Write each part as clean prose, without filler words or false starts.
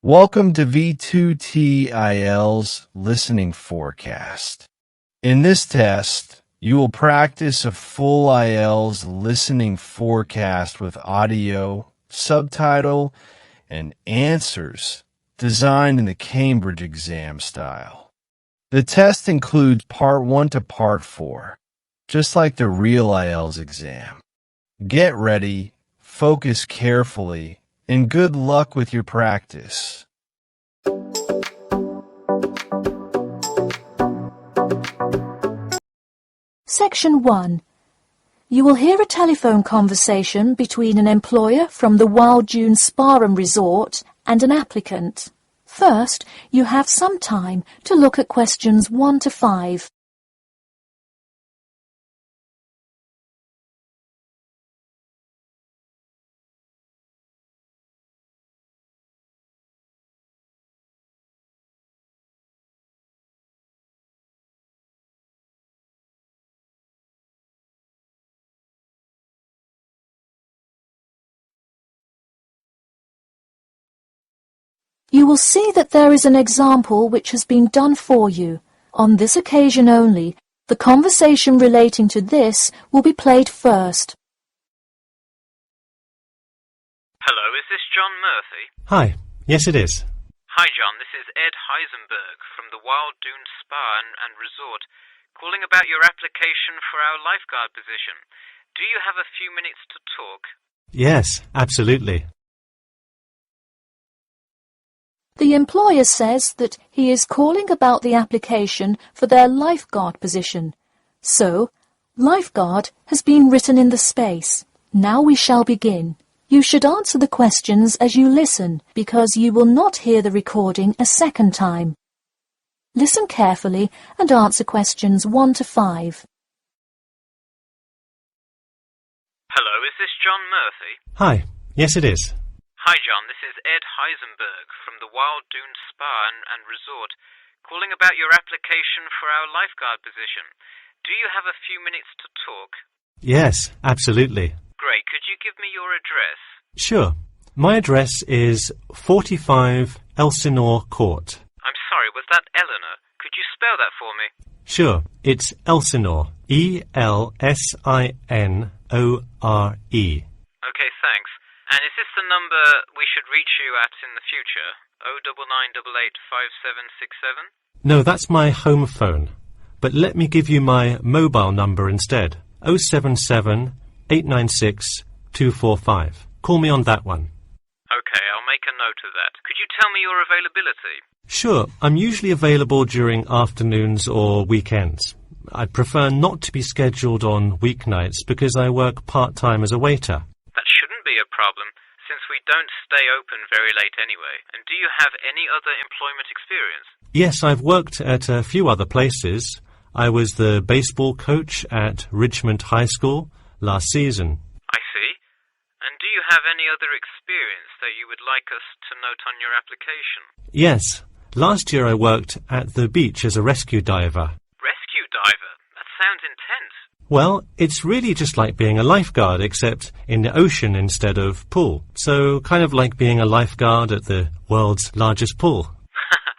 Welcome to V2T IELTS Listening Forecast. In this test, you will practice a full IELTS listening forecast with audio, subtitle, and answers designed in the Cambridge exam style. The test includes Part 1 to Part 4, just like the real IELTS exam. Get ready, focus carefully, and good luck with your practice. Section 1. You will hear a telephone conversation between an employer from the Wild Dune Spa and Resort and an applicant. First, you have some time to look at questions 1 to 5. You will see that there is an example which has been done for you. On this occasion only, the conversation relating to this will be played first. Hello, is this John Murphy? Hi, yes it is. Hi John, this is Ed Heisenberg from the Wild Dune Spa and Resort, calling about your application for our lifeguard position. Do you have a few minutes to talk? Yes, absolutely. The employer says that he is calling about the application for their lifeguard position. So, lifeguard has been written in the space. Now we shall begin. You should answer the questions as you listen, because you will not hear the recording a second time. Listen carefully and answer questions 1 to 5. Hello, is this John Murphy? Hi, yes it is. Hi John, this is Ed Heisenberg from the Wild Dune Spa and Resort, calling about your application for our lifeguard position. Do you have a few minutes to talk? Yes, absolutely. Great, could you give me your address? Sure. My address is 45 Elsinore Court. I'm sorry, was that Eleanor? Could you spell that for me? Sure, it's Elsinore. E-L-S-I-N-O-R-E. Okay, thanks. And is this the number we should reach you at in the future? 099885767? No, that's my home phone. But let me give you my mobile number instead. 077 896 245. Call me on that one. Okay, I'll make a note of that. Could you tell me your availability? Sure, I'm usually available during afternoons or weekends. I'd prefer not to be scheduled on weeknights because I work part-time as a waiter. That shouldn't be a problem, since we don't stay open very late anyway. And do you have any other employment experience? Yes, I've worked at a few other places. I was the baseball coach at Richmond High School last season. I see. And do you have any other experience that you would like us to note on your application? Yes. Last year I worked at the beach as a rescue diver. Rescue diver? That sounds intense. Well, it's really just like being a lifeguard, except in the ocean instead of pool. So kind of like being a lifeguard at the world's largest pool.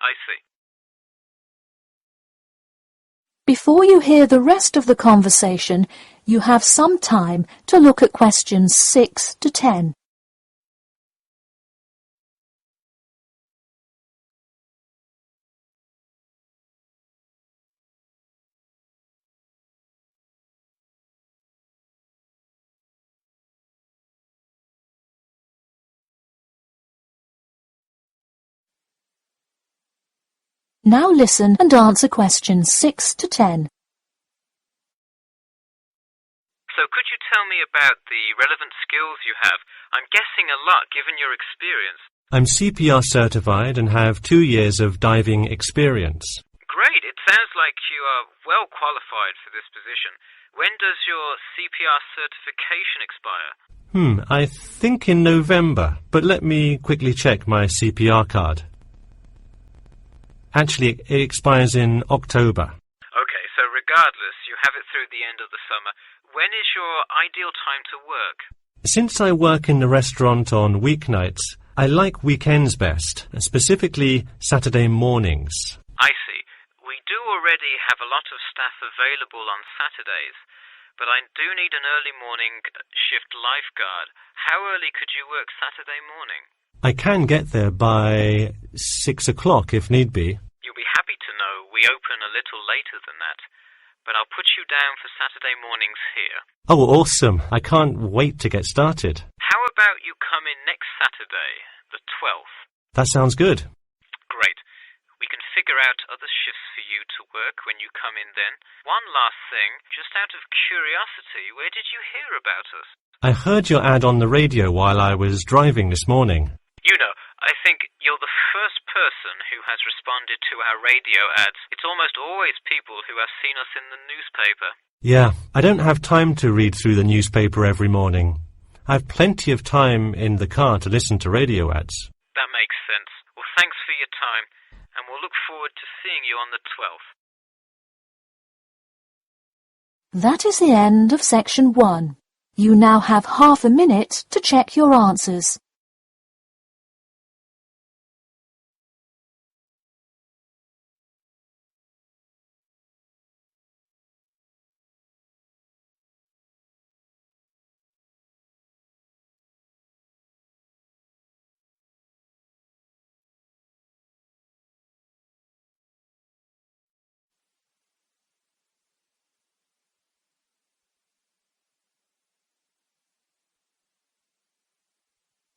I see. Before you hear the rest of the conversation, you have some time to look at questions 6 to 10. Now listen and answer questions 6 to 10. So could you tell me about the relevant skills you have? I'm guessing a lot given your experience. I'm CPR certified and have 2 years of diving experience. Great, it sounds like you are well qualified for this position. When does your CPR certification expire? I think in November, but let me quickly check my CPR card. Actually, it expires in October. Okay, so regardless, you have it through the end of the summer. When is your ideal time to work? Since I work in the restaurant on weeknights, I like weekends best, specifically Saturday mornings. I see. We do already have a lot of staff available on Saturdays, but I do need an early morning shift lifeguard. How early could you work Saturday morning? I can get there by 6 o'clock if need be. You'll be happy to know we open a little later than that, but I'll put you down for Saturday mornings here. Oh, awesome. I can't wait to get started. How about you come in next Saturday, the 12th? That sounds good. Great. We can figure out other shifts for you to work when you come in then. One last thing, just out of curiosity, where did you hear about us? I heard your ad on the radio while I was driving this morning. You know, I think you're the first person who has responded to our radio ads. It's almost always people who have seen us in the newspaper. Yeah, I don't have time to read through the newspaper every morning. I have plenty of time in the car to listen to radio ads. That makes sense. Well, thanks for your time, and we'll look forward to seeing you on the 12th. That is the end of section 1. You now have half a minute to check your answers.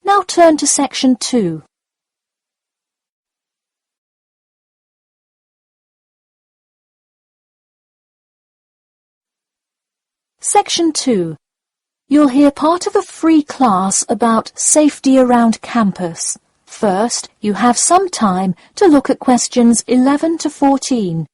Now turn to section 2. Section 2. You'll hear part of a free class about safety around campus. First, you have some time to look at questions 11 to 14.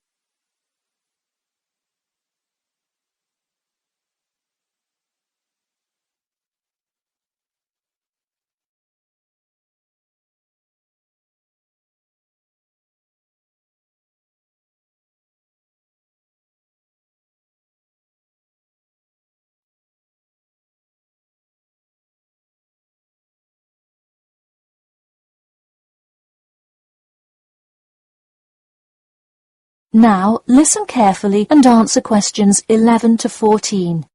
Now, listen carefully and answer questions 11 to 14.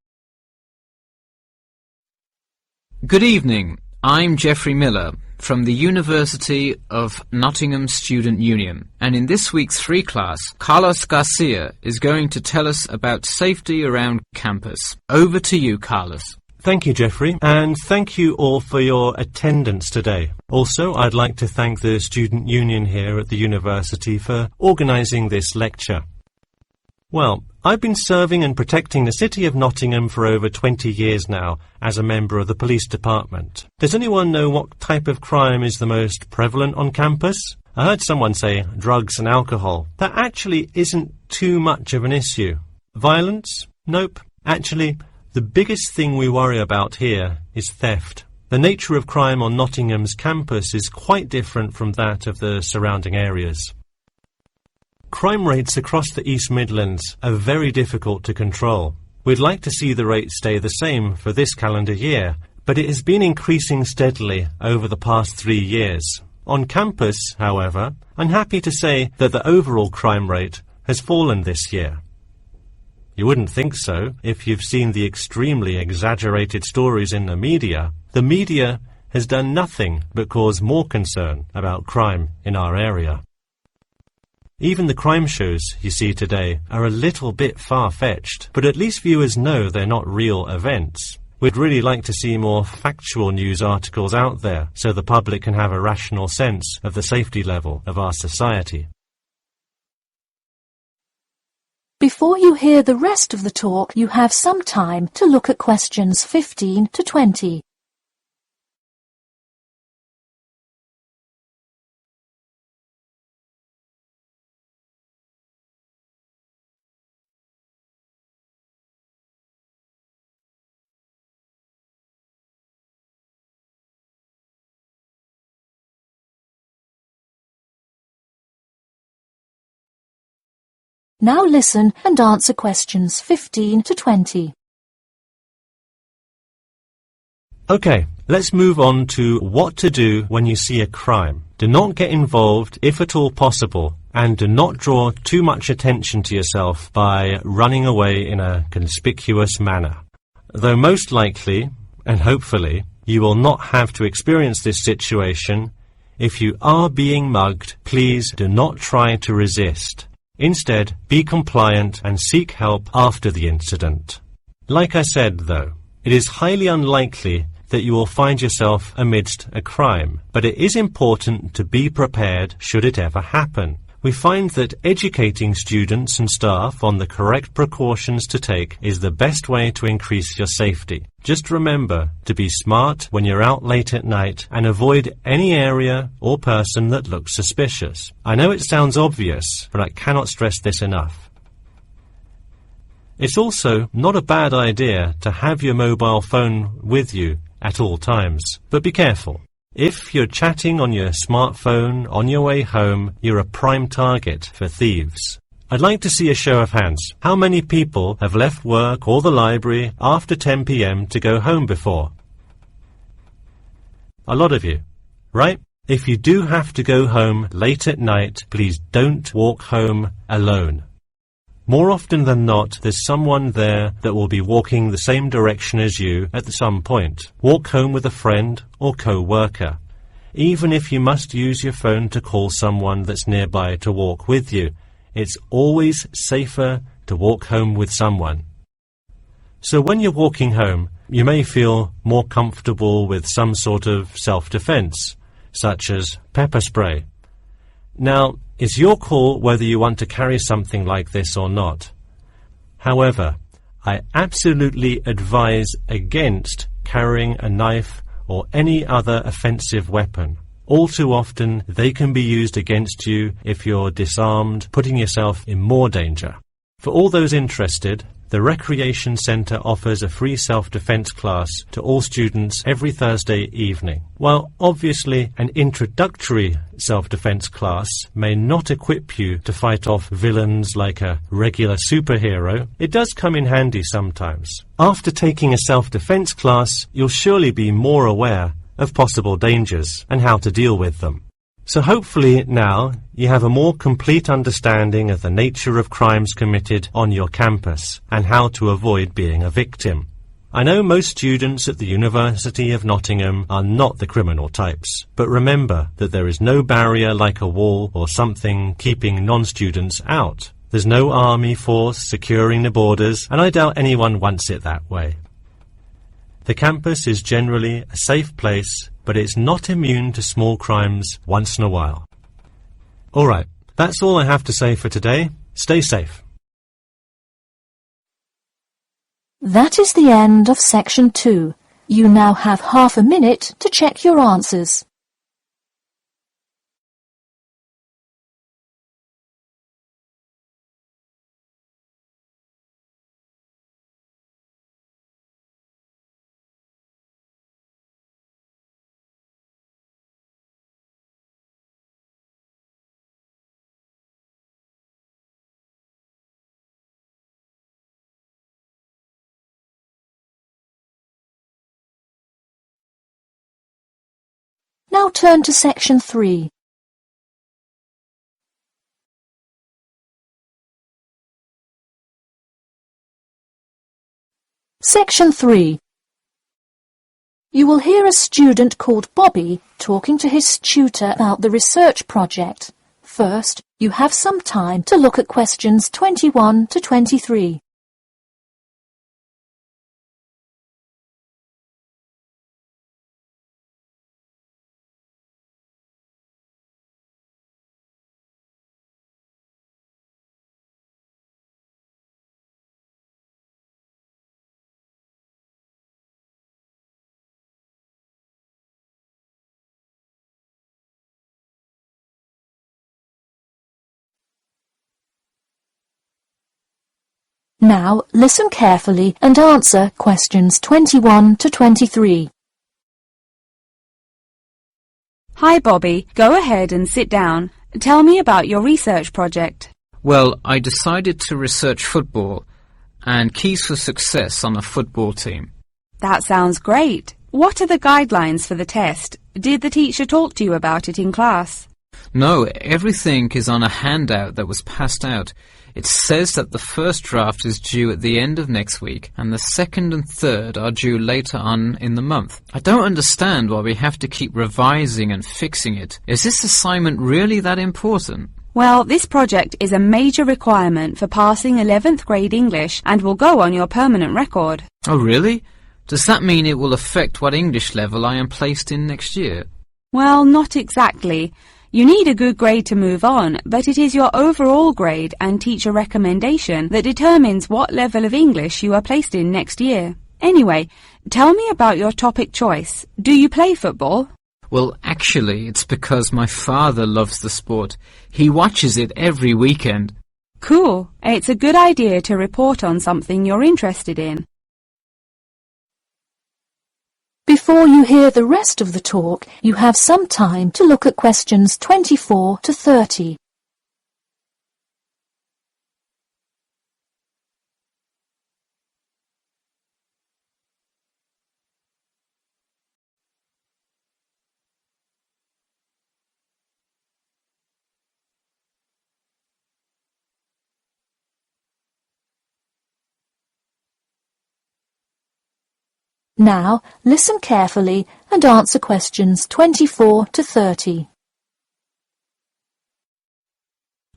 Good evening. I'm Geoffrey Miller from the University of Nottingham Student Union, and in this week's free class, Carlos Garcia is going to tell us about safety around campus. Over to you, Carlos. Thank you, Geoffrey, and thank you all for your attendance today. Also, I'd like to thank the Student Union here at the university for organising this lecture. Well, I've been serving and protecting the City of Nottingham for over 20 years now as a member of the police department. Does anyone know what type of crime is the most prevalent on campus? I heard someone say drugs and alcohol. That actually isn't too much of an issue. Violence? Nope. Actually, the biggest thing we worry about here is theft. The nature of crime on Nottingham's campus is quite different from that of the surrounding areas. Crime rates across the East Midlands are very difficult to control. We'd like to see the rate stay the same for this calendar year, but it has been increasing steadily over the past 3 years. On campus, however, I'm happy to say that the overall crime rate has fallen this year. You wouldn't think so if you've seen the extremely exaggerated stories in the media. The media has done nothing but cause more concern about crime in our area. Even the crime shows you see today are a little bit far-fetched, but at least viewers know they're not real events. We'd really like to see more factual news articles out there so the public can have a rational sense of the safety level of our society. Before you hear the rest of the talk, you have some time to look at questions 15 to 20. Now listen and answer questions 15 to 20. Okay, Let's move on to what to do when you see a crime. Do not get involved if at all possible, and do not draw too much attention to yourself by running away in a conspicuous manner. Though most likely, and hopefully, you will not have to experience this situation, if you are being mugged, please do not try to resist. Instead, be compliant and seek help after the incident. Like I said, though, it is highly unlikely that you will find yourself amidst a crime, but it is important to be prepared should it ever happen. We find that educating students and staff on the correct precautions to take is the best way to increase your safety. Just remember to be smart when you're out late at night and avoid any area or person that looks suspicious. I know it sounds obvious, but I cannot stress this enough. It's also not a bad idea to have your mobile phone with you at all times, but be careful. If you're chatting on your smartphone on your way home, you're a prime target for thieves. I'd like to see a show of hands. How many people have left work or the library after 10 p.m. to go home before? A lot of you, right? If you do have to go home late at night, please don't walk home alone. More often than not, there's someone there that will be walking the same direction as you at some point. Walk home with a friend or co-worker. Even if you must use your phone to call someone that's nearby to walk with you, it's always safer to walk home with someone. So when you're walking home, you may feel more comfortable with some sort of self-defense, such as pepper spray. Now, it's your call whether you want to carry something like this or not. However, I absolutely advise against carrying a knife or any other offensive weapon. All too often, they can be used against you if you're disarmed, putting yourself in more danger. For all those interested, the Recreation Centre offers a free self-defense class to all students every Thursday evening. While obviously an introductory self-defense class may not equip you to fight off villains like a regular superhero, it does come in handy sometimes. After taking a self-defense class, you'll surely be more aware of possible dangers and how to deal with them. So hopefully now you have a more complete understanding of the nature of crimes committed on your campus and how to avoid being a victim. I know most students at the University of Nottingham are not the criminal types, but remember that there is no barrier like a wall or something keeping non-students out. There's no army force securing the borders, and I doubt anyone wants it that way. The campus is generally a safe place, but it's not immune to small crimes once in a while. Alright, that's all I have to say for today. Stay safe. That is the end of section 2. You now have half a minute to check your answers. Now turn to section 3. Section 3. You will hear a student called Bobby talking to his tutor about the research project. First, you have some time to look at questions 21 to 23. Now listen carefully and answer questions 21 to 23. Hi Bobby, go ahead and sit down. Tell me about your research project. Well, I decided to research football and keys for success on a football team. That sounds great. what are the guidelines for the test? Did the teacher talk to you about it in class? No, everything is on a handout that was passed out. It says that the first draft is due at the end of next week, and the second and third are due later on in the month. I don't understand why we have to keep revising and fixing it. Is this assignment really that important? Well, this project is a major requirement for passing 11th grade English and will go on your permanent record. Oh, really? Does that mean it will affect what English level I am placed in next year? Well, not exactly. You need a good grade to move on, but it is your overall grade and teacher recommendation that determines what level of English you are placed in next year. Anyway, tell me about your topic choice. Do you play football? Well, actually, it's because my father loves the sport. He watches it every weekend. Cool. It's a good idea to report on something you're interested in. Before you hear the rest of the talk, you have some time to look at questions 24 to 30. Now, listen carefully and answer questions 24 to 30.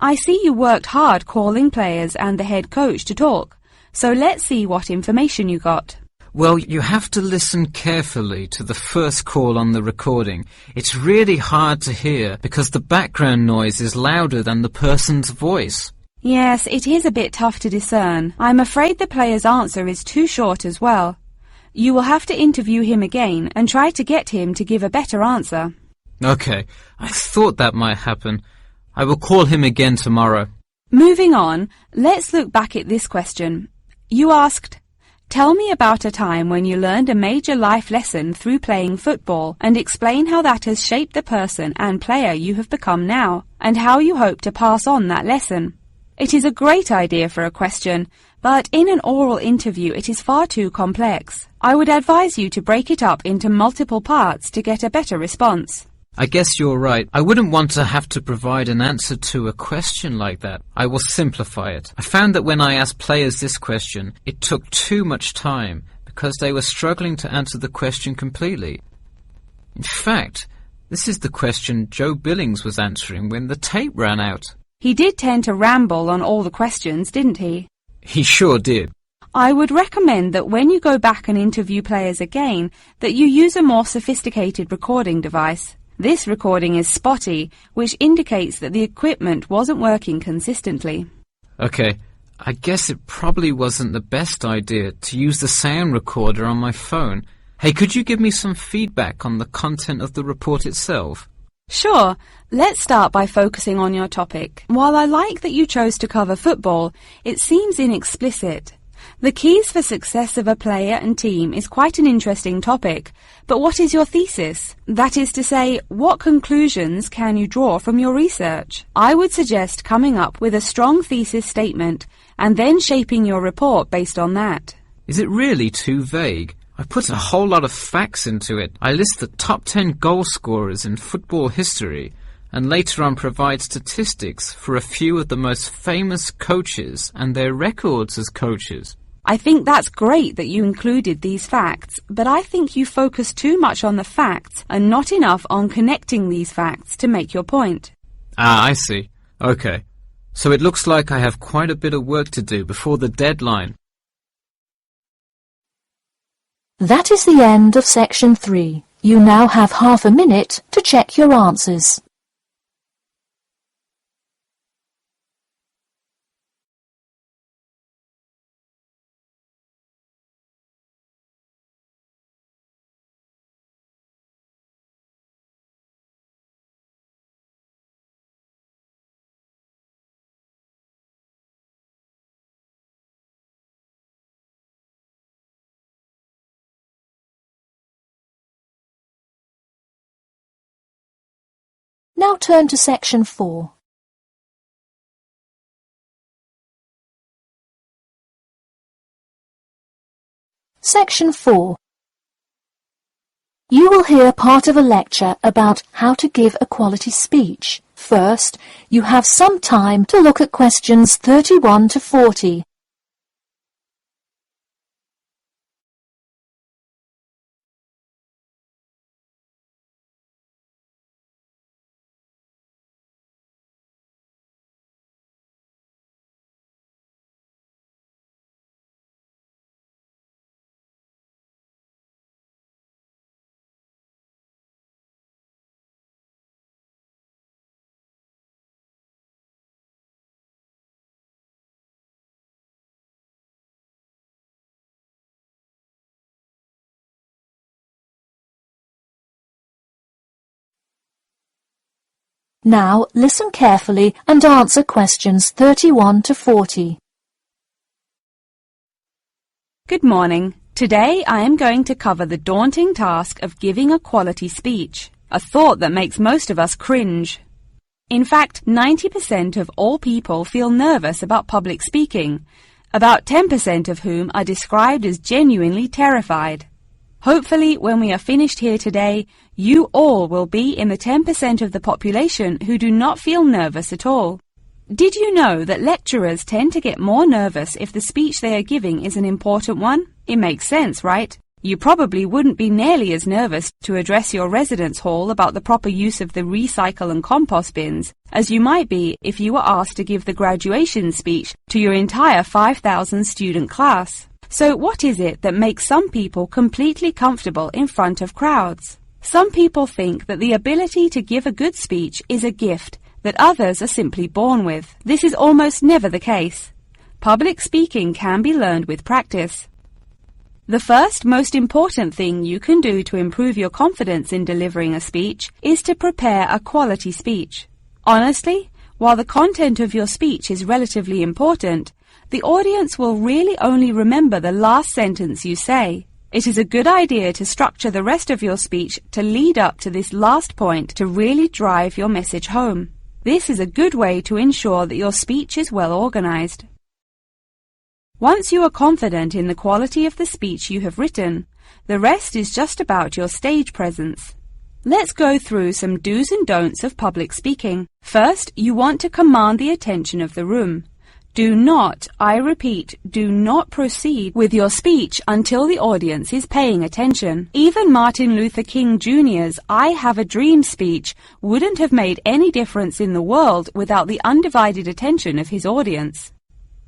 I see you worked hard calling players and the head coach to talk, so let's see what information you got. Well, you have to listen carefully to the first call on the recording. It's really hard to hear because the background noise is louder than the person's voice. Yes, it is a bit tough to discern. I'm afraid the player's answer is too short as well. You will have to interview him again and try to get him to give a better answer. Okay, I thought that might happen. I will call him again tomorrow. Moving on, let's look back at this question. You asked, tell me about a time when you learned a major life lesson through playing football and explain how that has shaped the person and player you have become now and how you hope to pass on that lesson. It is a great idea for a question, but in an oral interview it is far too complex. I would advise you to break it up into multiple parts to get a better response. I guess you're right. I wouldn't want to have to provide an answer to a question like that. I will simplify it. I found that when I asked players this question, it took too much time because they were struggling to answer the question completely. In fact, this is the question Joe Billings was answering when the tape ran out. He did tend to ramble on all the questions, didn't he? He sure did. I would recommend that when you go back and interview players again, that you use a more sophisticated recording device. This recording is spotty, which indicates that the equipment wasn't working consistently. Okay, I guess it probably wasn't the best idea to use the sound recorder on my phone. Hey, could you give me some feedback on the content of the report itself? Sure. Let's start by focusing on your topic. While I like that you chose to cover football, it seems inexplicit. The keys for success of a player and team is quite an interesting topic, but what is your thesis? That is to say, what conclusions can you draw from your research? I would suggest coming up with a strong thesis statement and then shaping your report based on that. Is it really too vague? I put a whole lot of facts into it. I list the top 10 goal scorers in football history and later on provide statistics for a few of the most famous coaches and their records as coaches. I think that's great that you included these facts, but I think you focus too much on the facts and not enough on connecting these facts to make your point. Ah, I see. Okay. So it looks like I have quite a bit of work to do before the deadline. That is the end of section 3. You now have half a minute to check your answers. Now turn to section 4. Section 4. You will hear part of a lecture about how to give a quality speech. First, you have some time to look at questions 31 to 40. Now listen carefully and answer questions 31 to 40. Good morning. Today I am going to cover the daunting task of giving a quality speech, a thought that makes most of us cringe. In fact, 90% of all people feel nervous about public speaking, about 10% of whom are described as genuinely terrified. Hopefully, when we are finished here today, you all will be in the 10% of the population who do not feel nervous at all. Did you know that lecturers tend to get more nervous if the speech they are giving is an important one? It makes sense, right? You probably wouldn't be nearly as nervous to address your residence hall about the proper use of the recycle and compost bins as you might be if you were asked to give the graduation speech to your entire 5,000 student class. So what is it that makes some people completely comfortable in front of crowds? Some people think that the ability to give a good speech is a gift that others are simply born with. This is almost never the case. Public speaking can be learned with practice. The first most important thing you can do to improve your confidence in delivering a speech is to prepare a quality speech. Honestly, while the content of your speech is relatively important, the audience will really only remember the last sentence you say. It is a good idea to structure the rest of your speech to lead up to this last point to really drive your message home. This is a good way to ensure that your speech is well organized. Once you are confident in the quality of the speech you have written, the rest is just about your stage presence. Let's go through some do's and don'ts of public speaking. First, you want to command the attention of the room. Do not, I repeat, do not proceed with your speech until the audience is paying attention. Even Martin Luther King Jr.'s I Have a Dream speech wouldn't have made any difference in the world without the undivided attention of his audience.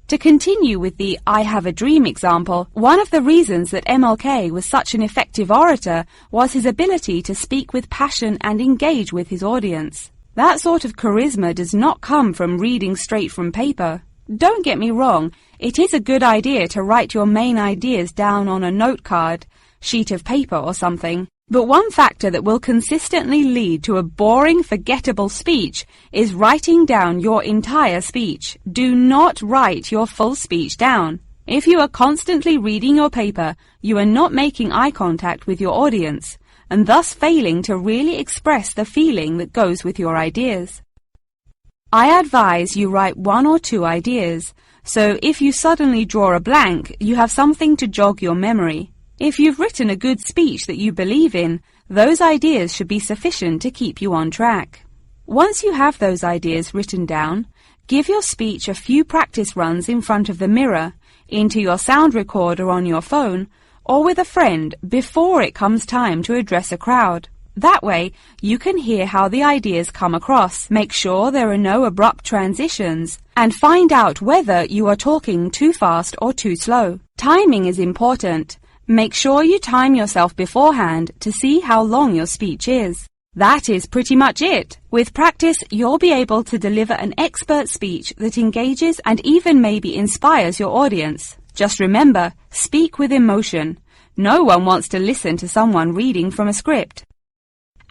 To continue with the I Have a Dream example, one of the reasons that MLK was such an effective orator was his ability to speak with passion and engage with his audience. That sort of charisma does not come from reading straight from paper. Don't get me wrong, it is a good idea to write your main ideas down on a note card, sheet of paper or something. But one factor that will consistently lead to a boring, forgettable speech is writing down your entire speech. Do not write your full speech down. If you are constantly reading your paper, you are not making eye contact with your audience, and thus failing to really express the feeling that goes with your ideas. I advise you write 1 or 2 ideas, so if you suddenly draw a blank, you have something to jog your memory. If you've written a good speech that you believe in, those ideas should be sufficient to keep you on track. Once you have those ideas written down, give your speech a few practice runs in front of the mirror, into your sound recorder on your phone, or with a friend before it comes time to address a crowd. That way, you can hear how the ideas come across, make sure there are no abrupt transitions, and find out whether you are talking too fast or too slow. Timing is important. Make sure you time yourself beforehand to see how long your speech is. That is pretty much it. With practice, you'll be able to deliver an expert speech that engages and even maybe inspires your audience. Just remember, speak with emotion. No one wants to listen to someone reading from a script.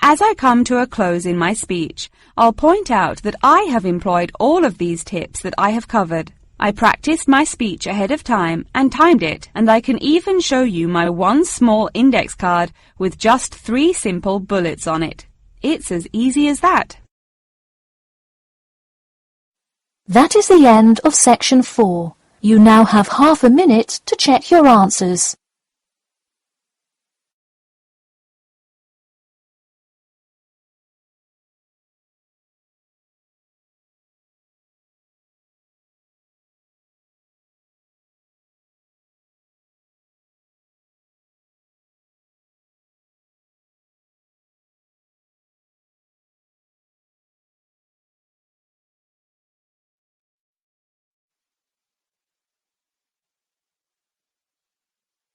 As I come to a close in my speech, I'll point out that I have employed all of these tips that I have covered. I practiced my speech ahead of time and timed it, and I can even show you my one small index card with just 3 simple bullets on it. It's as easy as that. That is the end of section 4. You now have half a minute to check your answers.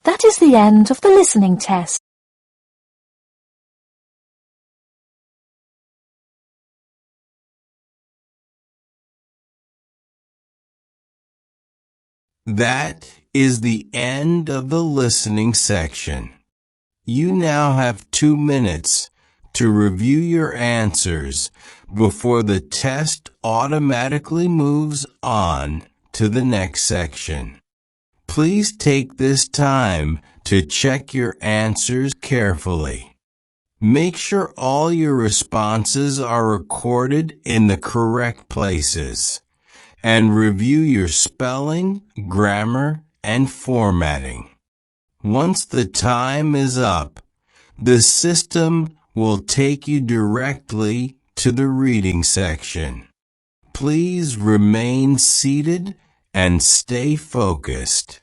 That is the end of the listening test. That is the end of the listening section. You now have 2 minutes to review your answers before the test automatically moves on to the next section. Please take this time to check your answers carefully. Make sure all your responses are recorded in the correct places, and review your spelling, grammar, and formatting. Once the time is up, the system will take you directly to the reading section. Please remain seated and stay focused.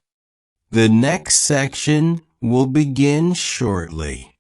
The next section will begin shortly.